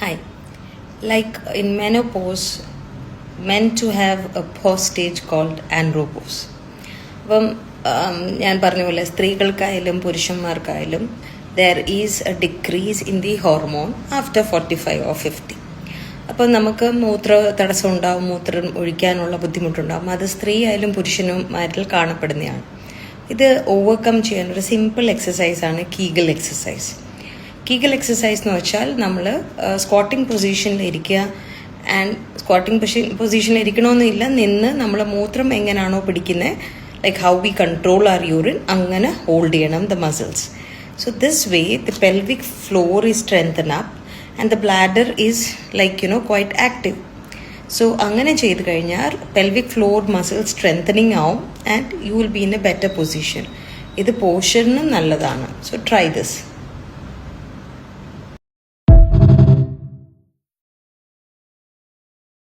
Hi. Like in menopause, meant to have a pause stage called andropause. അപ്പം ഞാൻ പറഞ്ഞ പോലെ സ്ത്രീകൾക്കായാലും പുരുഷന്മാർക്കായാലും there is a decrease in the hormone after 45 or 50. അപ്പം നമുക്ക് മൂത്ര തടസ്സം ഉണ്ടാവും, മൂത്രം ഒഴിക്കാനുള്ള ബുദ്ധിമുട്ടുണ്ടാവും. അത് സ്ത്രീ ആയാലും പുരുഷനുമാരിൽ കാണപ്പെടുന്നതാണ്. ഇത് ഓവർകം ചെയ്യാൻ ഒരു സിമ്പിൾ എക്സസൈസാണ് കീഗൽ എക്സസൈസ്. കീഗൽ എക്സസൈസ് എന്ന് വെച്ചാൽ നമ്മൾ സ്ക്വാട്ടിംഗ് പൊസിഷനിൽ ഇരിക്കുക. ആൻഡ് സ്ക്വാട്ടിംഗ് പൊസിഷനിൽ ഇരിക്കണമെന്നില്ല, നിന്ന് നമ്മൾ മൂത്രം എങ്ങനെയാണോ പിടിക്കുന്നത്, like how we control our urine, അങ്ങനെ ഹോൾഡ് ചെയ്യണം the muscles. So this way the pelvic floor is strengthen up and the bladder is like quite active. So അങ്ങനെ ചെയ്ത് കഴിഞ്ഞാൽ പെൽവിക് ഫ്ലോർ മസിൽ സ്ട്രെങ്തനിങ് ആവും and you will be in a better position. ഇത് പോസ്ചറിനും നല്ലതാണ്. So try this.